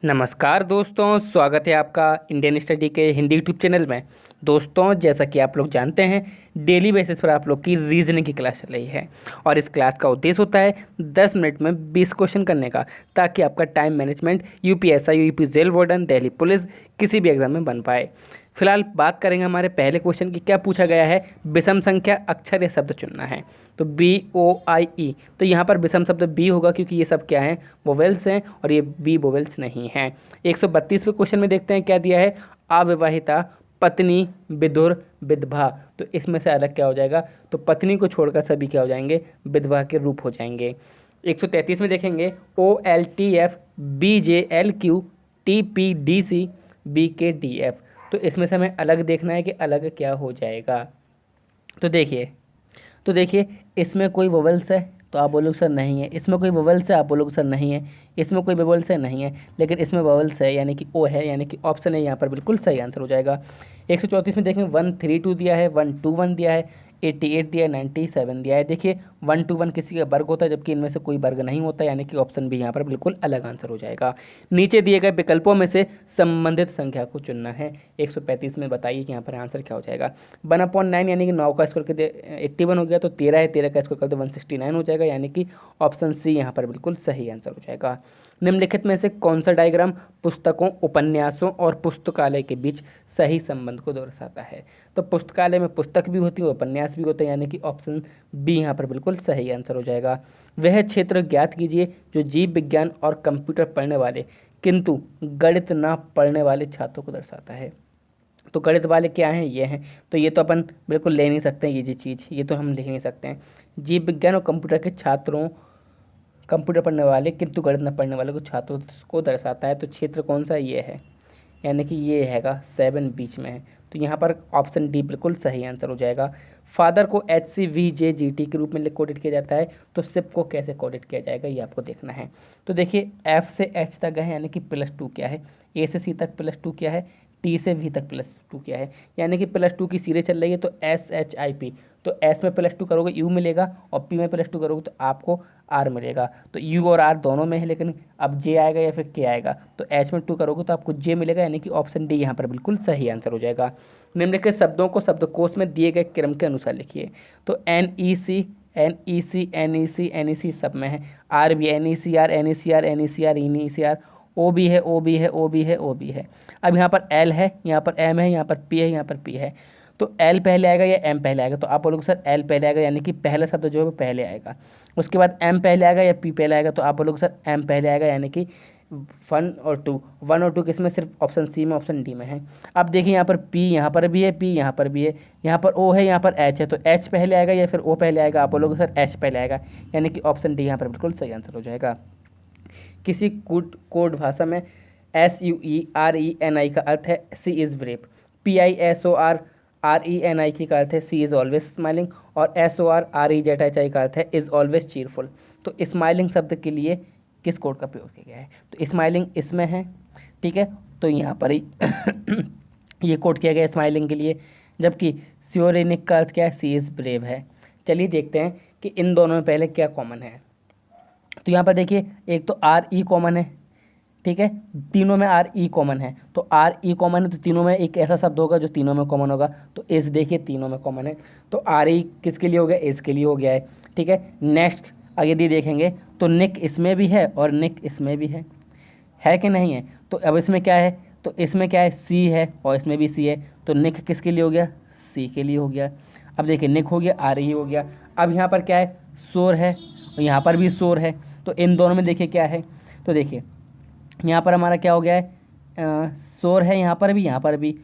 नमस्कार दोस्तों, स्वागत है आपका इंडियन स्टडी के हिंदी यूट्यूब चैनल में। दोस्तों, जैसा कि आप लोग जानते हैं, डेली बेसिस पर आप लोग की रीजनिंग की क्लास चल रही है और इस क्लास का उद्देश्य होता है 10 मिनट में 20 क्वेश्चन करने का, ताकि आपका time management UPSI, UP jail warden, Delhi police किसी भी एग्जाम में बन पाए। फिलहाल बात करेंगे हमारे पहले क्वेश्चन की। क्या पूछा गया है? विषम संख्या अक्षर या शब्द चुनना है। तो BOIE, तो यहाँ पर विषम शब्द बी होगा, क्योंकि ये सब क्या है, वोवेल्स हैं और ये बी वोवेल्स नहीं हैं। 132वें क्वेश्चन में देखते हैं क्या दिया है। अविवाहिता, पत्नी, विधुर, विधवा। तो इसमें से अलग क्या हो जाएगा? तो पत्नी को छोड़कर सभी क्या हो जाएंगे? विधवा के रूप हो जाएंगे। 133 में देखेंगे OLTF, BJLQ, TPDC, BKDF। तो इसमें से हमें अलग देखना है कि अलग क्या हो जाएगा। तो देखिए इसमें कोई वोवेल्स है तो आप बोलोगे सर नहीं है, इसमें कोई वोवेल्स है आप बोलोगे सर नहीं है, इसमें कोई वोवेल्स है नहीं है, लेकिन इसमें वोवेल्स है यानी कि ओ है, यानी कि ऑप्शन है यहाँ पर बिल्कुल सही आंसर हो जाएगा। 134 में देखेंगे 132 दिया है, 121 दिया है, 88 दिया है, 97 दिया है। देखिए 121 किसी का वर्ग होता है, जबकि इनमें से कोई वर्ग नहीं होता, यानी कि ऑप्शन भी यहाँ पर बिल्कुल अलग आंसर हो जाएगा। नीचे दिए गए विकल्पों में से संबंधित संख्या को चुनना है। 135 में बताइए कि यहाँ पर आंसर क्या हो जाएगा। 1/9 यानी कि 9 का स्क्वायर कर दे 81 हो गया, तो 13 है, 13 का स्क्वायर कर दे 169 हो जाएगा, यानी कि ऑप्शन सी यहाँ पर बिल्कुल सही आंसर हो जाएगा। निम्नलिखित में से कौन सा डायग्राम पुस्तकों, उपन्यासों और पुस्तकालय के बीच सही संबंध को दर्शाता है? तो पुस्तकालय में पुस्तक भी होती है, उपन्यास भी होते हैं, यानी कि ऑप्शन बी यहाँ पर बिल्कुल सही आंसर हो जाएगा। वह क्षेत्र ज्ञात कीजिए जो जीव विज्ञान और कंप्यूटर पढ़ने वाले किंतु गणित ना पढ़ने वाले छात्रों को दर्शाता है। तो गणित वाले क्या हैं? ये हैं। तो ये तो अपन बिल्कुल ले नहीं सकते हैं, ये जी चीज़ ये तो हम लिख नहीं सकते हैं। जीव विज्ञान और कंप्यूटर के छात्रों, कंप्यूटर पढ़ने वाले किंतु गणित न पढ़ने वाले को छात्रों को दर्शाता है। तो क्षेत्र कौन सा? ये है, यानी कि ये हैगा 7 बीच में है। तो यहाँ पर ऑप्शन डी बिल्कुल सही आंसर हो जाएगा। फादर को HCVJGT के रूप में कोडेड किया जाता है, तो सिप को कैसे कोडेड किया जाएगा ये आपको देखना है। तो देखिए F से H तक है, यानी कि +2 क्या है, A से C तक +2 क्या है, T से V तक +2 क्या है, यानी कि +2 की सीरीज चल रही है। तो SHIP, तो S में +2 करोगे U मिलेगा और P में +2 करोगे तो आपको R मिलेगा। तो U और R दोनों में है, लेकिन अब J आएगा या फिर K आएगा। तो H में 2 करोगे तो आपको J मिलेगा, यानी कि ऑप्शन डी यहाँ पर बिल्कुल सही आंसर हो जाएगा। निम्नलिखित शब्दों को शब्दकोश में दिए गए क्रम के अनुसार लिखिए। तो NEC, NEC, NEC, NEC सब में है। R भी NECR, NECR, NECR, NECR, O भी है, O भी है, O भी है, O भी है। अब यहाँ पर L है, यहाँ पर M है, यहाँ पर P है, यहाँ पर P है। तो L पहले आएगा या M पहले आएगा? तो आप बोलोगे सर L पहले आएगा, यानी कि पहला शब्द जो है वो पहले आएगा। उसके बाद M पहले आएगा या P पहले आएगा? तो आप बोलोगे सर M पहले आएगा, यानी कि 1 और 2 किसमें? सिर्फ ऑप्शन सी में, ऑप्शन डी में है। अब देखिए यहाँ पर P यहाँ पर भी है, P यहाँ पर भी है, यहाँ पर O है, यहाँ पर H है। तो H पहले आएगा या फिर O पहले आएगा? आप बोलोगे सर H पहले आएगा, यानी कि ऑप्शन डी यहाँ पर बिल्कुल सही आंसर हो जाएगा। किसी कोड भाषा में SUERENI का अर्थ है सी इज़ ब्रेव, PISORRENI का अर्थ है सी इज़ ऑलवेज स्माइलिंग, और SORREZHI का अर्थ है इज़ ऑलवेज चीयरफुल। तो स्माइलिंग शब्द के लिए किस कोड का प्रयोग किया गया है? तो स्माइलिंग इसमें है, ठीक है, तो यहाँ पर ही ये कोड किया गया स्माइलिंग के लिए। जबकि सियोरेनिक का अर्थ क्या है? सी इज़ ब्रेव है। चलिए देखते हैं कि इन दोनों में पहले क्या कॉमन है। तो यहाँ पर देखिए एक तो RE कॉमन है, ठीक है, तीनों में RE कॉमन है। तो RE कॉमन है तो तीनों में एक ऐसा शब्द होगा जो तीनों में कॉमन होगा। तो इस देखिए तीनों में कॉमन है, तो RE किसके लिए हो गया? इसके लिए हो गया है, ठीक है। नेक्स्ट यदि देखेंगे तो निक इसमें भी है और निक इसमें भी है कि नहीं है? तो अब इसमें क्या है? तो इसमें क्या है? C है और इसमें भी C है। तो निक किसके लिए हो गया? C के लिए हो गया। अब देखिए निक हो गया, RE हो गया। अब यहाँ पर क्या है? शोर है और यहाँ पर भी शोर है। तो इन दोनों में देखिए क्या है? तो देखिए यहाँ पर हमारा क्या हो गया है? शोर है, यहाँ पर भी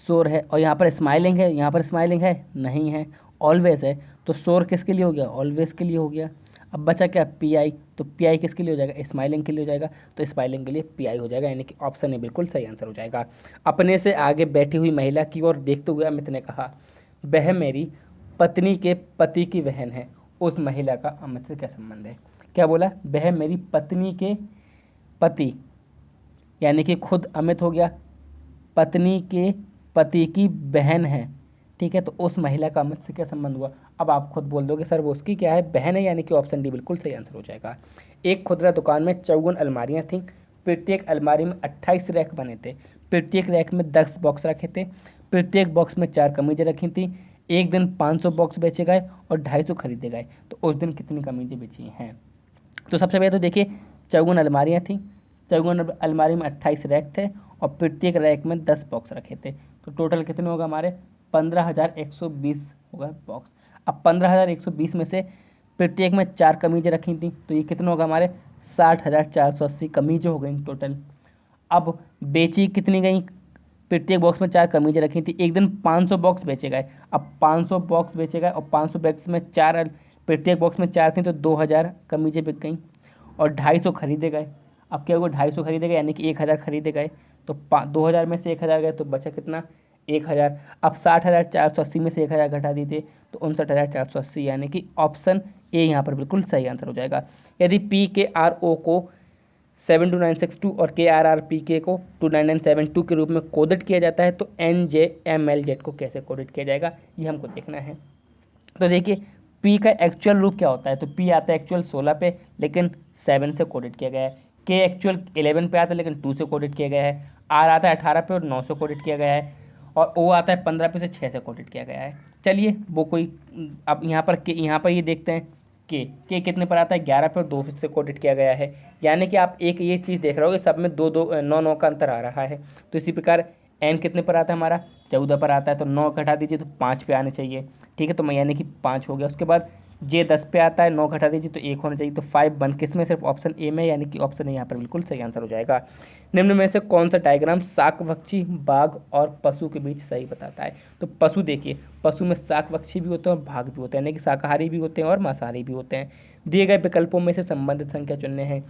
शोर है, और यहाँ पर स्माइलिंग है, यहाँ पर स्माइलिंग है नहीं है, ऑलवेज है। तो शोर किसके लिए हो गया? ऑलवेज के लिए हो गया। अब बचा क्या? PI, तो PI किसके लिए हो जाएगा? स्माइलिंग के लिए हो जाएगा। तो स्माइलिंग के लिए PI हो जाएगा, यानी कि ऑप्शन ए बिल्कुल सही आंसर हो जाएगा। अपने से आगे बैठी हुई महिला की ओर देखते हुए अमित ने कहा, वह मेरी पत्नी के पति की बहन है। उस महिला का अमित से क्या संबंध है? क्या बोला? वह मेरी पत्नी के पति, यानी कि खुद अमित हो गया, पत्नी के पति की बहन है, ठीक है। तो उस महिला का अमित से क्या संबंध हुआ? अब आप खुद बोल दोगे सर वो उसकी क्या है? बहन है, यानी कि ऑप्शन डी बिल्कुल सही आंसर हो जाएगा। एक खुदरा दुकान में 54 अलमारियां थीं, प्रत्येक अलमारी में 28 रैक बने थे, प्रत्येक रैक में 10 बॉक्स रखे थे, प्रत्येक बॉक्स में 4 कमीजें रखी थी। एक दिन 500 बॉक्स बेचे गए और 250 खरीदे गए, तो उस दिन कितनी कमीजें बेची हैं? तो सबसे पहले तो देखिए 54 अलमारियाँ थी, 54 अलमारी में 28 रैक थे और प्रत्येक रैक में 10 बॉक्स रखे थे, तो टोटल कितने होगा हमारे? 15,120 होगा बॉक्स। अब 15,120 में से प्रत्येक में 4 कमीजें रखी थी, तो ये कितना होगा हमारे? 60,480 कमीजें हो गई टोटल। अब बेची कितनी गई? प्रत्येक बॉक्स में 4 कमीजें रखी थी, एक दिन 500 बॉक्स बेचे गए। अब 500 बॉक्स बेचे गए और 500 बॉक्स में 4, प्रत्येक बॉक्स में 4 थी, तो 2,000 कमीजें बिक गई और 250 खरीदे गए। अब क्या हुआ? 250 खरीदे गए यानी कि 1,000 खरीदे गए, तो 2,000 में से 1,000 गए तो बचा कितना? 1,000। अब 60,480 में से 1,000 घटा दीजिए तो 59,480, यानी कि ऑप्शन ए यहाँ पर बिल्कुल सही आंसर हो जाएगा। यदि PKRO को 72962 और KRRPK को 29972 के रूप में कोडेड किया जाता है, तो NJMLZ को कैसे कोडेड किया जाएगा, ये हमको देखना है। तो देखिए P का एक्चुअल रूप क्या होता है, तो P आता है एक्चुअल 16 पे लेकिन 7 से कोडेड किया गया है, K एक्चुअल 11 पे आता है लेकिन 2 से कोडेड किया गया है, R आता है 18 पे और 9 से कोडेड किया गया है, और O आता है 15 पे से 6 से कोडेड किया गया है। चलिए वो कोई, अब यहाँ पर ये देखते हैं के कितने पर आता है? 11 पे और 2 से कोडेड किया गया है, यानी कि आप एक ये चीज़ देख रहे हो कि सब में 9 का अंतर आ रहा है। तो इसी प्रकार एन कितने पर आता है हमारा? 14 पर आता है, तो 9 घटा दीजिए तो 5 पे आने चाहिए, ठीक है, तो मैं यानी कि 5 हो गया। उसके बाद जे 10 पे आता है, 9 घटा दीजिए तो 1 होना चाहिए, तो 5 बन किस में? सिर्फ ऑप्शन ए में, यानी कि ऑप्शन ए यहाँ पर बिल्कुल सही आंसर हो जाएगा। निम्न में से कौन सा डायग्राम शाकभक्षी बाघ और पशु के बीच सही बताता है? तो पशु देखिए, पशु में शाकभक्षी भी होते हैं और बाघ भी होते हैं, यानी कि शाकाहारी भी होते हैं और मांसाहारी भी होते हैं। दिए गए विकल्पों में से संबंधित संख्या चुनने हैं।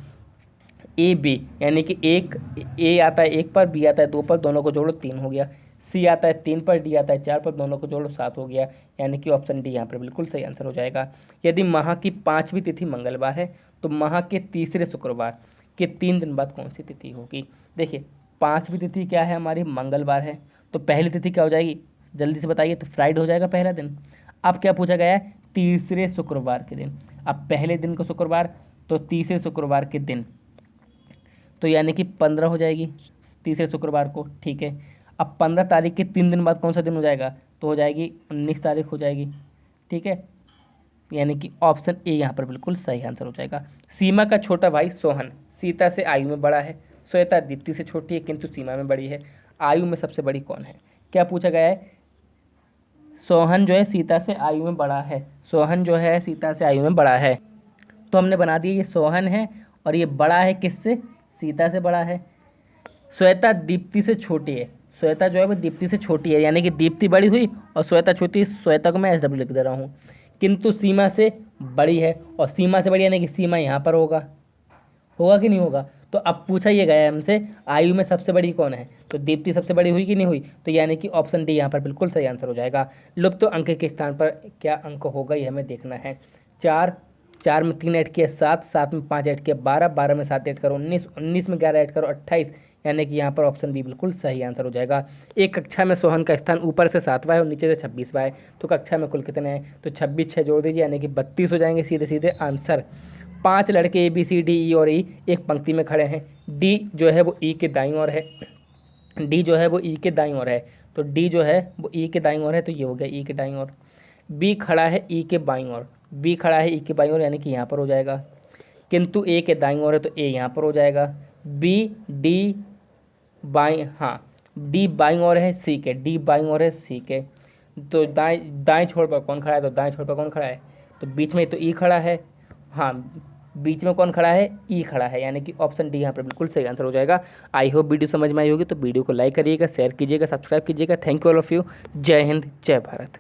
ए बी, यानी कि एक ए आता है 1 पर, बी आता है 2 पर, दोनों को जोड़ो 3 हो गया, सी आता है 3 पर, डी आता है 4 पर, दोनों को जोड़ो 7 हो गया, यानी कि ऑप्शन डी यहाँ पर बिल्कुल सही आंसर हो जाएगा। यदि माह की 5वीं तिथि मंगलवार है, तो माह के तीसरे शुक्रवार के 3 दिन बाद कौन सी तिथि होगी? देखिए 5वीं तिथि क्या है हमारी? मंगलवार है, तो पहली तिथि क्या हो जाएगी? जल्दी से बताइए, तो फ्राइडे हो जाएगा पहला दिन। अब क्या पूछा गया है? तीसरे शुक्रवार के दिन। अब पहले दिन को शुक्रवार, तो तीसरे शुक्रवार के दिन, तो यानी कि 15 हो जाएगी तीसरे शुक्रवार को, ठीक है। अब 15 तारीख के 3 दिन बाद कौन सा दिन हो जाएगा? तो हो जाएगी 19 तारीख हो जाएगी, ठीक है, यानी कि ऑप्शन ए यहाँ पर बिल्कुल सही आंसर हो जाएगा। सीमा का छोटा भाई सोहन सीता से आयु में बड़ा है, श्वेता दीप्ति से छोटी है किंतु सीमा में बड़ी है, आयु में सबसे बड़ी कौन है? क्या पूछा गया है? सोहन जो है सीता से आयु में बड़ा है, सोहन जो है सीता से आयु में बड़ा है, तो हमने बना दिया ये सोहन है और ये बड़ा है किससे? सीता से बड़ा है। श्वेता दीप्ति से छोटी है, श्वेता जो है वो दीप्ति से छोटी है, यानी कि दीप्ति बड़ी हुई और श्वेता छोटी, श्वेता को मैं SW लिख दे रहा हूँ, किंतु सीमा से बड़ी है, और सीमा से बड़ी यानी कि सीमा यहाँ पर होगा, होगा कि नहीं होगा? तो अब पूछा ये गया है हमसे आयु में सबसे बड़ी कौन है, तो दीप्ति सबसे बड़ी हुई कि नहीं हुई? तो यानी कि ऑप्शन डी यहाँ पर बिल्कुल सही आंसर हो जाएगा। लुप्त तो अंक के स्थान पर क्या अंक होगा ये हमें देखना है। 4 में 3 ऐड किया 7, 7 में 5 ऐड किया 12, 12 में 7 ऐड करो 19, 19 में 11 ऐड करो 28, यानी कि यहाँ पर ऑप्शन बी बिल्कुल सही आंसर हो जाएगा। एक कक्षा में सोहन का स्थान ऊपर से 7वां है और नीचे से 26वां है, तो कक्षा में कुल कितने हैं? तो 26 6 जोड़ दीजिए यानी कि 32 हो जाएंगे सीधे सीधे आंसर। 5 लड़के ABCDE और E एक पंक्ति में खड़े हैं, D जो है वो E के दाईं ओर है, D जो है वो E के दाईं ओर है, तो D जो है वो E के दाईं ओर है, तो ये हो गया E के दाईं ओर। B खड़ा है E के बाईं ओर, B खड़ा है E के बाईं ओर यानी कि यहाँ पर हो जाएगा, किंतु A के दाईं ओर है तो A यहाँ पर हो जाएगा। B D बाईं, हाँ D बाईं ओर है C के, D बाईं ओर है C के, तो दाएं छोर पर कौन खड़ा है? तो दाएं छोर पर कौन खड़ा है? तो बीच में तो E खड़ा है, हाँ बीच में कौन खड़ा है? E खड़ा है, यानी कि ऑप्शन डी यहाँ पर बिल्कुल सही आंसर हो जाएगा। आई होप वीडियो समझ में आई होगी, तो वीडियो को लाइक करिएगा, शेयर कीजिएगा, सब्सक्राइब कीजिएगा। Thank you all of you. जय हिंद, जय भारत।